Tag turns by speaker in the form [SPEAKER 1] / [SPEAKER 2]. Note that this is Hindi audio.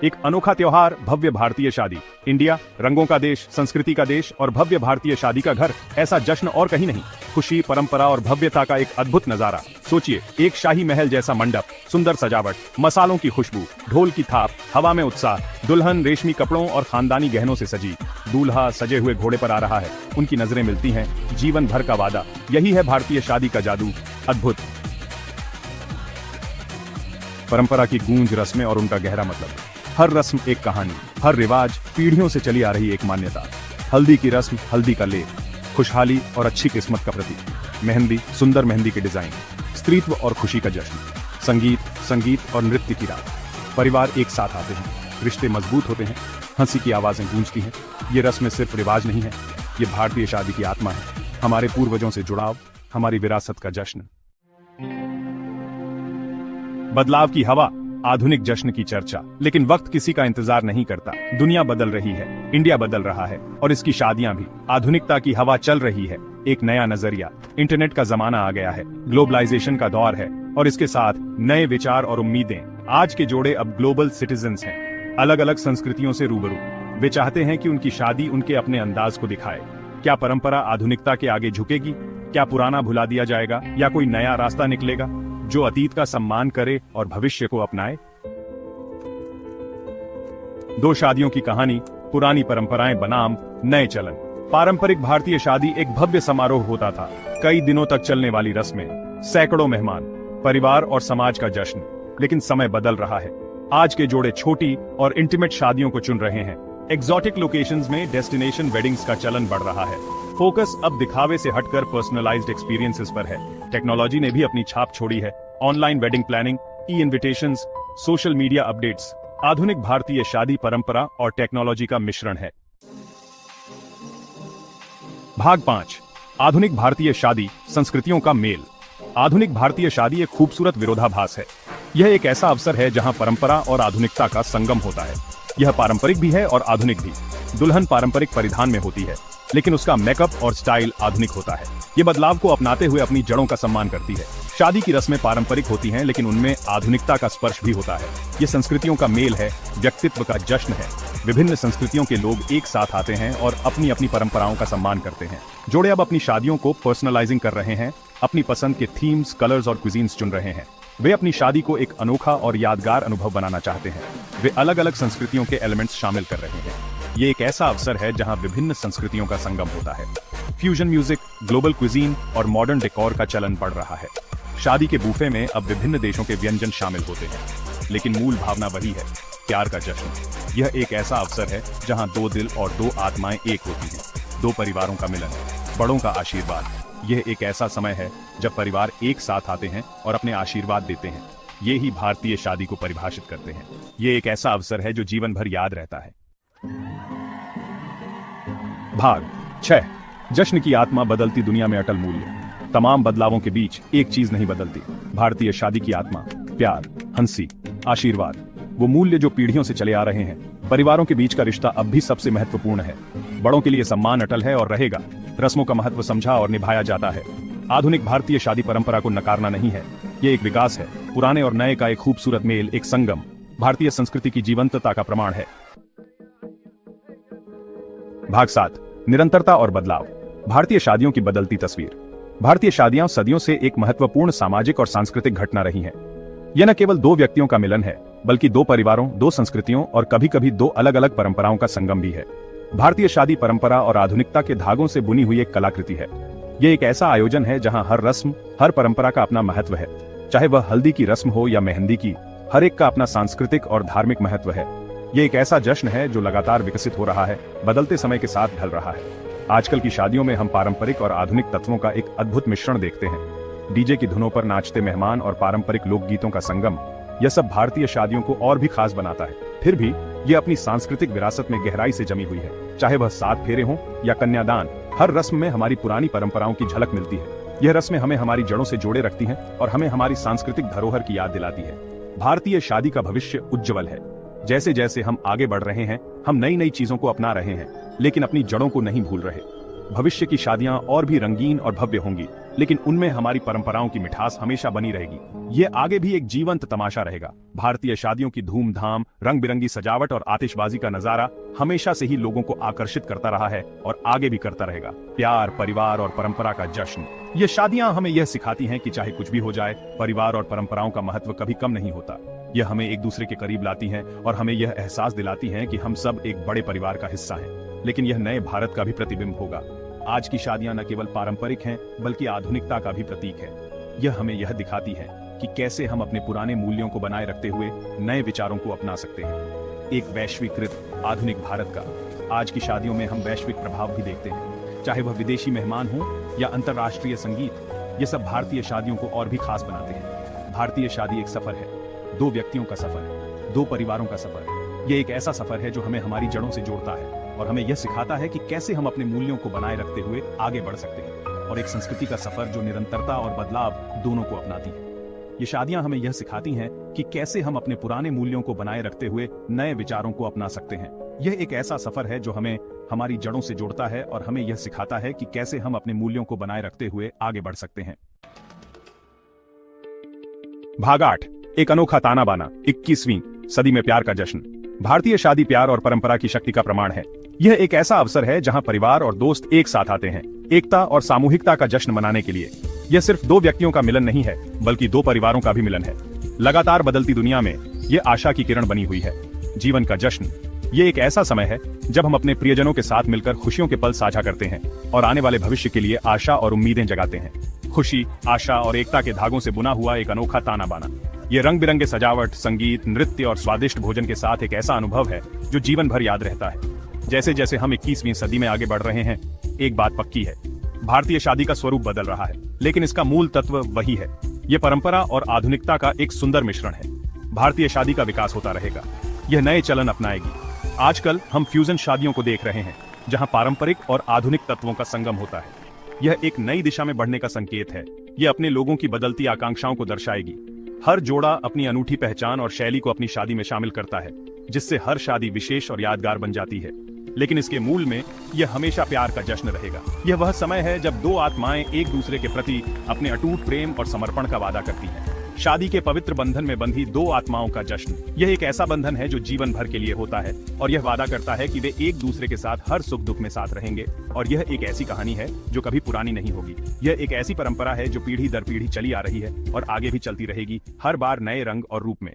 [SPEAKER 1] एक अनोखा त्योहार, भव्य भारतीय शादी। इंडिया, रंगों का देश, संस्कृति का देश और भव्य भारतीय शादी का घर, ऐसा जश्न और कहीं नहीं। खुशी, परंपरा और भव्यता का एक अद्भुत नजारा। सोचिए, एक शाही महल जैसा मंडप, सुंदर सजावट, मसालों की खुशबू, ढोल की थाप, हवा में उत्साह, दुल्हन रेशमी कपड़ों और खानदानी गहनों से सजी, दूल्हा सजे हुए घोड़े पर आ रहा है, उनकी नजरें मिलती हैं, जीवन भर का वादा। यही है भारतीय शादी का जादू, अद्भुत। परंपरा की गूंज, रस्में और उनका गहरा मतलब। हर रस्म एक कहानी, हर रिवाज पीढ़ियों से चली आ रही एक मान्यता। हल्दी की रस्म, हल्दी का लेप, खुशहाली और अच्छी किस्मत का प्रतीक। मेहंदी, सुंदर मेहंदी के डिजाइन, स्त्रीत्व और खुशी का जश्न। संगीत, संगीत और नृत्य की रात। परिवार एक साथ आते हैं, रिश्ते मजबूत होते हैं, हंसी की आवाजें गूंजती हैं। ये रस्में सिर्फ रिवाज नहीं है, ये भारतीय शादी की आत्मा है, हमारे पूर्वजों से जुड़ाव, हमारी विरासत का जश्न। बदलाव की हवा, आधुनिक जश्न की चर्चा। लेकिन वक्त किसी का इंतजार नहीं करता। दुनिया बदल रही है, इंडिया बदल रहा है और इसकी शादियां भी। आधुनिकता की हवा चल रही है, एक नया नजरिया। इंटरनेट का जमाना आ गया है, ग्लोबलाइजेशन का दौर है और इसके साथ नए विचार और उम्मीदें। आज के जोड़े अब ग्लोबल सिटीजन्स हैं, अलग अलग संस्कृतियों से रूबरू। वे चाहते हैं कि उनकी शादी उनके अपने अंदाज को दिखाए। क्या परंपरा आधुनिकता के आगे झुकेगी? क्या पुराना भुला दिया जाएगा या कोई नया रास्ता निकलेगा जो अतीत का सम्मान करे और भविष्य को अपनाए? दो शादियों की कहानी, पुरानी परंपराएं बनाम नए चलन। पारंपरिक भारतीय शादी एक भव्य समारोह होता था, कई दिनों तक चलने वाली रस्में, सैकड़ों मेहमान, परिवार और समाज का जश्न। लेकिन समय बदल रहा है, आज के जोड़े छोटी और इंटीमेट शादियों को चुन रहे हैं। एक्सोटिक लोकेशंस में डेस्टिनेशन वेडिंग्स का चलन बढ़ रहा है। फोकस अब दिखावे से हटकर पर्सनलाइज्ड एक्सपीरियंसेस पर है। टेक्नोलॉजी ने भी अपनी छाप छोड़ी है। ऑनलाइन वेडिंग प्लानिंग, ई इन्विटेशंस, सोशल मीडिया अपडेट्स। आधुनिक भारतीय शादी परंपरा और टेक्नोलॉजी का मिश्रण है। भाग 5, आधुनिक भारतीय शादी, संस्कृतियों का मेल। आधुनिक भारतीय शादी एक खूबसूरत विरोधाभास है। यह एक ऐसा अवसर है जहां परंपरा और आधुनिकता का संगम होता है। यह पारंपरिक भी है और आधुनिक भी। दुल्हन पारंपरिक परिधान में होती है, लेकिन उसका मेकअप और स्टाइल आधुनिक होता है। ये बदलाव को अपनाते हुए अपनी जड़ों का सम्मान करती है। शादी की रस्में पारंपरिक होती हैं, लेकिन उनमें आधुनिकता का स्पर्श भी होता है। ये संस्कृतियों का मेल है, व्यक्तित्व का जश्न है। विभिन्न संस्कृतियों के लोग एक साथ आते हैं और अपनी अपनी परंपराओं का सम्मान करते हैं। जोड़े अब अपनी शादियों को पर्सनलाइजिंग कर रहे हैं, अपनी पसंद के थीम्स, कलर्स और क्विजीन्स चुन रहे हैं। वे अपनी शादी को एक अनोखा और यादगार अनुभव बनाना चाहते हैं। वे अलग अलग संस्कृतियों के एलिमेंट्स शामिल कर रहे हैं। ये एक ऐसा अवसर है जहां विभिन्न संस्कृतियों का संगम होता है। फ्यूजन म्यूजिक, ग्लोबल क्विजीन और मॉडर्न डेकोर का चलन बढ़ रहा है। शादी के बूफे में अब विभिन्न देशों के व्यंजन शामिल होते हैं, लेकिन मूल भावना वही है, प्यार का जश्न। यह एक ऐसा अवसर है जहां दो दिल और दो आत्माएं एक होती हैं, दो परिवारों का मिलन, बड़ों का आशीर्वाद। यह एक ऐसा समय है जब परिवार एक साथ आते हैं और अपने आशीर्वाद देते हैं। ये ही भारतीय शादी को परिभाषित करते हैं। ये एक ऐसा अवसर है जो जीवन भर याद रहता है। भाग 6, जश्न की आत्मा, बदलती दुनिया में अटल मूल्य। तमाम बदलावों के बीच एक चीज नहीं बदलती, भारतीय शादी की आत्मा, प्यार, हंसी, आशीर्वाद। वो मूल्य जो पीढ़ियों से चले आ रहे हैं। परिवारों के बीच का रिश्ता अब भी सबसे महत्वपूर्ण है। बड़ों के लिए सम्मान अटल है और रहेगा। रस्मों का महत्व समझा और निभाया जाता है। आधुनिक भारतीय शादी परंपरा को नकारना नहीं है, ये एक विकास है। पुराने और नए का एक खूबसूरत मेल, एक संगम, भारतीय संस्कृति की जीवंतता का प्रमाण है। भाग 7, निरंतरता और बदलाव। भारतीय शादियों की बदलती तस्वीर। भारतीय शादियां सदियों से एक महत्वपूर्ण सामाजिक और सांस्कृतिक घटना रही हैं। यह न केवल दो व्यक्तियों का मिलन है, बल्कि दो परिवारों, दो संस्कृतियों और कभी कभी दो अलग अलग परंपराओं का संगम भी है। भारतीय शादी परंपरा और आधुनिकता के धागों से बुनी हुई एक कलाकृति है। यह एक ऐसा आयोजन है जहां हर रस्म, हर परंपरा का अपना महत्व है। चाहे वह हल्दी की रस्म हो या मेहंदी की, हर एक का अपना सांस्कृतिक और धार्मिक महत्व है। ये एक ऐसा जश्न है जो लगातार विकसित हो रहा है, बदलते समय के साथ ढल रहा है। आजकल की शादियों में हम पारंपरिक और आधुनिक तत्वों का एक अद्भुत मिश्रण देखते हैं। डीजे की धुनों पर नाचते मेहमान और पारंपरिक लोकगीतों का संगम, यह सब भारतीय शादियों को और भी खास बनाता है। फिर भी ये अपनी सांस्कृतिक विरासत में गहराई से जमी हुई है। चाहे वह 7 फेरे हों या कन्यादान, हर रस्म में हमारी पुरानी परंपराओं की झलक मिलती है। यह रस्में हमें हमारी जड़ों से जोड़े रखती हैं और हमें हमारी सांस्कृतिक धरोहर की याद दिलाती है। भारतीय शादी का भविष्य उज्जवल है। जैसे जैसे हम आगे बढ़ रहे हैं, हम नई नई चीजों को अपना रहे हैं, लेकिन अपनी जड़ों को नहीं भूल रहे। भविष्य की शादियां और भी रंगीन और भव्य होंगी, लेकिन उनमें हमारी परंपराओं की मिठास हमेशा बनी रहेगी। ये आगे भी एक जीवंत तमाशा रहेगा। भारतीय शादियों की धूमधाम, रंग बिरंगी सजावट और आतिशबाजी का नजारा हमेशा से ही लोगों को आकर्षित करता रहा है और आगे भी करता रहेगा। प्यार, परिवार और परंपरा का जश्न। ये शादियां हमें यह सिखाती हैं कि चाहे कुछ भी हो जाए, परिवार और परंपराओं का महत्व कभी कम नहीं होता। यह हमें एक दूसरे के करीब लाती हैं और हमें यह एहसास दिलाती हैं कि हम सब एक बड़े परिवार का हिस्सा हैं। लेकिन यह नए भारत का भी प्रतिबिंब होगा। आज की शादियां न केवल पारंपरिक हैं, बल्कि आधुनिकता का भी प्रतीक है। यह हमें यह दिखाती है कि कैसे हम अपने पुराने मूल्यों को बनाए रखते हुए नए विचारों को अपना सकते हैं। एक वैश्वीकृत आधुनिक भारत का। आज की शादियों में हम वैश्विक प्रभाव भी देखते हैं, चाहे वह विदेशी मेहमान हो या अंतर्राष्ट्रीय संगीत। ये सब भारतीय शादियों को और भी खास बनाते हैं। भारतीय शादी एक सफर है, दो व्यक्तियों का सफर है, दो परिवारों का सफर है। यह एक ऐसा सफर है जो हमें हमारी जड़ों से जोड़ता है और हमें यह सिखाता है कि कैसे हम अपने मूल्यों को बनाए रखते हुए आगे बढ़ सकते हैं। और एक संस्कृति का सफर जो निरंतरता और बदलाव दोनों को अपनाती है। ये शादियां हमें यह सिखाती हैं कि कैसे हम अपने पुराने मूल्यों को बनाए रखते हुए नए विचारों को अपना सकते हैं। यह एक ऐसा सफर है जो हमें हमारी जड़ों से जोड़ता है और हमें यह सिखाता है कि कैसे हम अपने मूल्यों को बनाए रखते हुए आगे बढ़ सकते हैं। भाग 8, एक अनोखा ताना बाना। 21वीं सदी में प्यार का जश्न। भारतीय शादी प्यार और परंपरा की शक्ति का प्रमाण है। यह एक ऐसा अवसर है जहां परिवार और दोस्त एक साथ आते हैं, एकता और सामूहिकता का जश्न मनाने के लिए। यह सिर्फ दो व्यक्तियों का मिलन नहीं है, बल्कि दो परिवारों का भी मिलन है। लगातार बदलती दुनिया में यह आशा की किरण बनी हुई है। जीवन का जश्न। ये एक ऐसा समय है जब हम अपने प्रियजनों के साथ मिलकर खुशियों के पल साझा करते हैं और आने वाले भविष्य के लिए आशा और उम्मीदें जगाते हैं। खुशी, आशा और एकता के धागों से बुना हुआ एक अनोखा ताना बाना। ये रंग बिरंगे सजावट, संगीत, नृत्य और स्वादिष्ट भोजन के साथ एक ऐसा अनुभव है जो जीवन भर याद रहता है। जैसे जैसे हम 21वीं सदी में आगे बढ़ रहे हैं, एक बात पक्की है, भारतीय शादी का स्वरूप बदल रहा है, लेकिन इसका मूल तत्व वही है। ये परंपरा और आधुनिकता का एक सुंदर मिश्रण है। भारतीय शादी का विकास होता रहेगा, यह नए चलन अपनाएगी। आजकल हम फ्यूजन शादियों को देख रहे हैं, जहां पारंपरिक और आधुनिक तत्वों का संगम होता है। यह एक नई दिशा में बढ़ने का संकेत है। यह अपने लोगों की बदलती आकांक्षाओं को दर्शाएगी। हर जोड़ा अपनी अनूठी पहचान और शैली को अपनी शादी में शामिल करता है, जिससे हर शादी विशेष और यादगार बन जाती है। लेकिन इसके मूल में यह हमेशा प्यार का जश्न रहेगा। यह वह समय है जब दो आत्माएं एक दूसरे के प्रति अपने अटूट प्रेम और समर्पण का वादा करती हैं। शादी के पवित्र बंधन में बंधी दो आत्माओं का जश्न। यह एक ऐसा बंधन है जो जीवन भर के लिए होता है और यह वादा करता है कि वे एक दूसरे के साथ हर सुख दुख में साथ रहेंगे। और यह एक ऐसी कहानी है जो कभी पुरानी नहीं होगी। यह एक ऐसी परंपरा है जो पीढ़ी दर पीढ़ी चली आ रही है और आगे भी चलती रहेगी, हर बार नए रंग और रूप में।